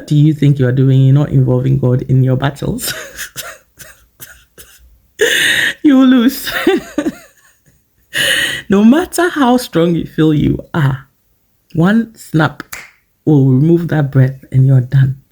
What do you think you are doing? You're not involving God in your battles. You will lose. No matter how strong you feel you are, one snap will remove that breath and you're done.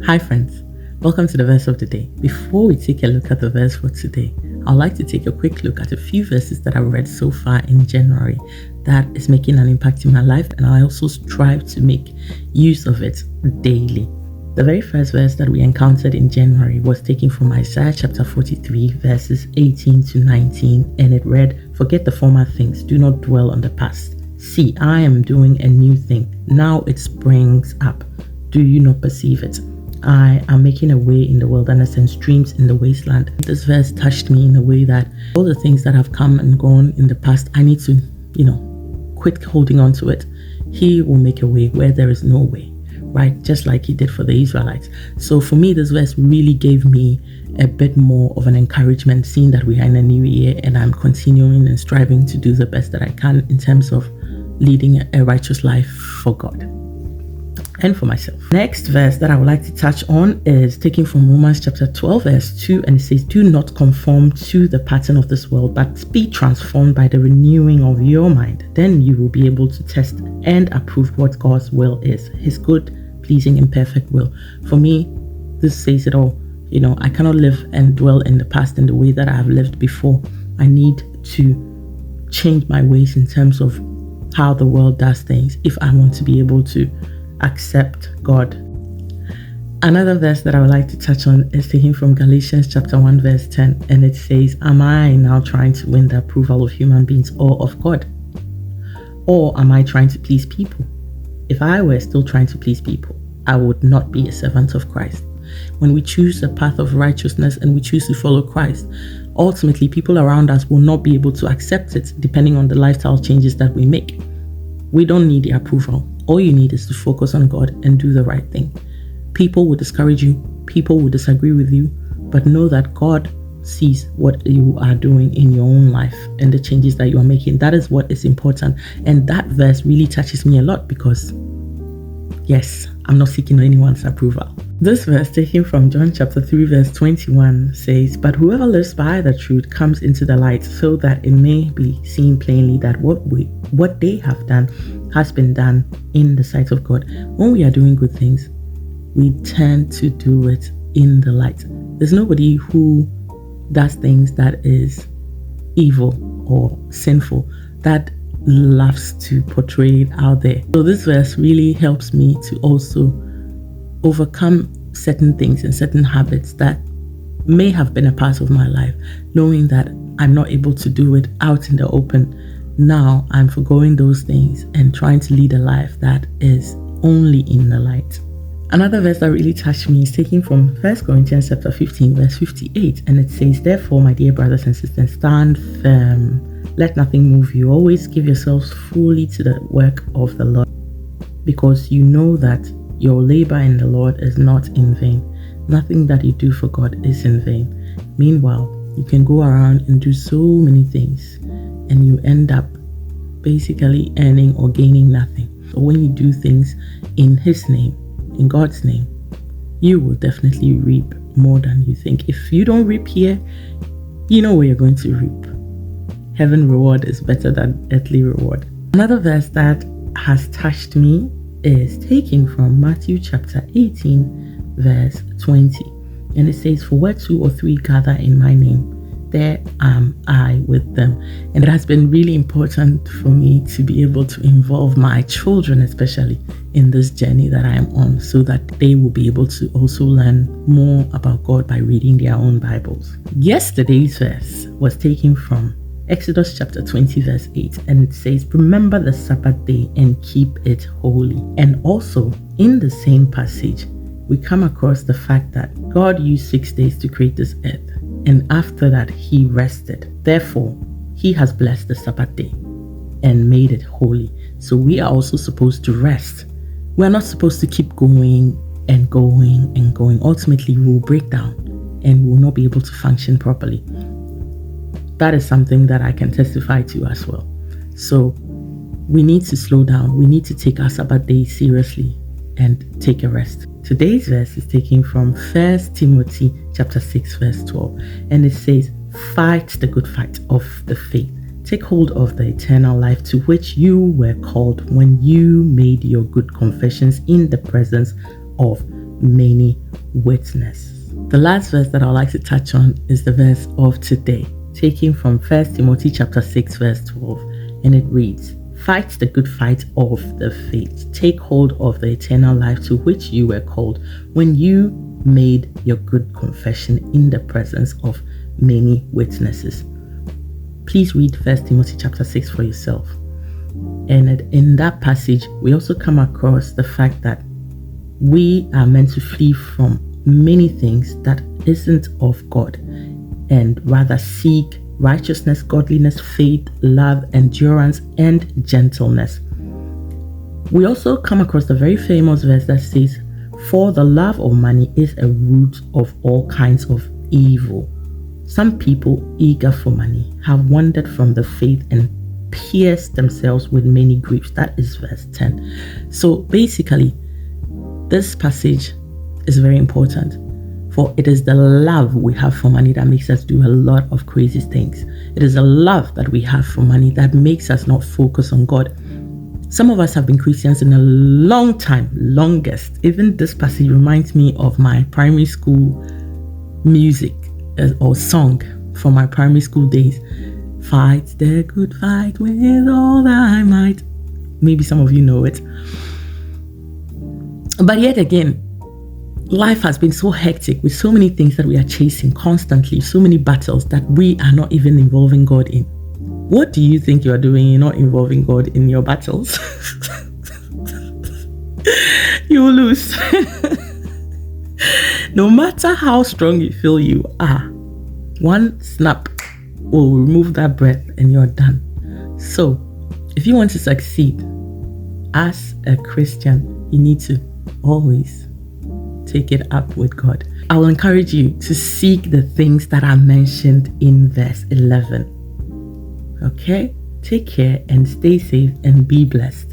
Hi friends, welcome to the verse of the day. Before we take a look at the verse for today, I'd like to take a quick look at a few verses that I've read so far in January that is making an impact in my life, and I also strive to make use of it daily. The very first verse that we encountered in January was taken from Isaiah chapter 43 verses 18 to 19, and it read, "Forget the former things, do not dwell on the past. See, I am doing a new thing. Now it springs up. Do you not perceive it? I am making a way in the wilderness and streams in the wasteland." This verse touched me in a way that all the things that have come and gone in the past, I need to, quit holding on to it. He will make a way where there is no way, right? Just like he did for the Israelites. So for me, this verse really gave me a bit more of an encouragement, seeing that we are in a new year and I'm continuing and striving to do the best that I can in terms of leading a righteous life for God and for myself. Next verse that I would like to touch on is taken from Romans chapter 12 verse 2, and it says, "Do not conform to the pattern of this world, but be transformed by the renewing of your mind. Then you will be able to test and approve what God's will is, his good, pleasing and perfect will." For me, this says it all. I cannot live and dwell in the past in the way that I have lived before. I need to change my ways in terms of how the world does things if I want to be able to accept God. Another verse that I would like to touch on is taken from Galatians chapter 1 verse 10, and it says, "Am I now trying to win the approval of human beings or of God? Or am I trying to please people? If I were still trying to please people, I would not be a servant of Christ." When we choose the path of righteousness and we choose to follow Christ, ultimately people around us will not be able to accept it depending on the lifestyle changes that we make. We don't need the approval. All you need is to focus on God and do the right thing. People will discourage you, people will disagree with you, but know that God sees what you are doing in your own life and the changes that you are making. That is what is important. And that verse really touches me a lot because, yes, I'm not seeking anyone's approval. This verse taken from John chapter 3 verse 21 says, "But whoever lives by the truth comes into the light, so that it may be seen plainly that what they have done has been done in the sight of God." When we are doing good things, we tend to do it in the light. There's nobody who does things that is evil or sinful that loves to portray it out there. So this verse really helps me to also overcome certain things and certain habits that may have been a part of my life, knowing that I'm not able to do it out in the open. Now I'm forgoing those things and trying to lead a life that is only in the light. Another verse that really touched me is taken from 1 Corinthians chapter 15 verse 58, and it says, "Therefore, my dear brothers and sisters, stand firm. Let nothing move you. Always give yourselves fully to the work of the Lord, because you know that your labor in the Lord is not in vain. Nothing that you do for God is in vain." Meanwhile, you can go around and do so many things and you end up basically earning or gaining nothing. So when you do things in His name, in God's name, you will definitely reap more than you think. If you don't reap here, you know where you're going to reap. Heaven reward is better than earthly reward. Another verse that has touched me is taken from Matthew chapter 18 verse 20, and it says, "For where 2 or 3 gather in my name, there am I with them." And it has been really important for me to be able to involve my children especially in this journey that I am on, so that they will be able to also learn more about God by reading their own Bibles. Yesterday's verse was taken from Exodus chapter 20 verse 8, and it says, "Remember the Sabbath day and keep it holy." And also in the same passage, we come across the fact that God used 6 days to create this earth, and after that He rested. Therefore, He has blessed the Sabbath day and made it holy. So we are also supposed to rest. We are not supposed to keep going and going and going. Ultimately, we will break down and we will not be able to function properly. That is something that I can testify to as well. So we need to slow down. We need to take our Sabbath day seriously and take a rest. Today's verse is taken from 1 Timothy chapter 6 verse 12, and it says, "Fight the good fight of the faith. Take hold of the eternal life to which you were called when you made your good confessions in the presence of many witnesses." The last verse that I'd like to touch on is the verse of today, taken from 1 Timothy chapter 6 verse 12, and it reads, "Fight the good fight of the faith. Take hold of the eternal life to which you were called when you made your good confession in the presence of many witnesses." Please read 1 Timothy chapter 6 for yourself. And in that passage, we also come across the fact that we are meant to flee from many things that isn't of God, and rather seek righteousness, godliness, faith, love, endurance, and gentleness. We also come across the very famous verse that says, "For the love of money is a root of all kinds of evil." Some people eager for money have wandered from the faith and pierced themselves with many griefs. That is verse 10. So basically, this passage is very important, for it is the love we have for money that makes us do a lot of crazy things. It is the love that we have for money that makes us not focus on God. Some of us have been Christians in a long time, longest. Even this passage reminds me of my primary school music or song from my primary school days. "Fight the good fight with all thy might." Maybe some of you know it. But yet again, life has been so hectic with so many things that we are chasing constantly, so many battles that we are not even involving God in. What do you think you are doing? You're not involving God in your battles? You will lose. No matter how strong you feel you are, one snap will remove that breath and you're done. So, if you want to succeed as a Christian, you need to always take it up with God. I will encourage you to seek the things that are mentioned in verse 11. Okay? Take care and stay safe and be blessed.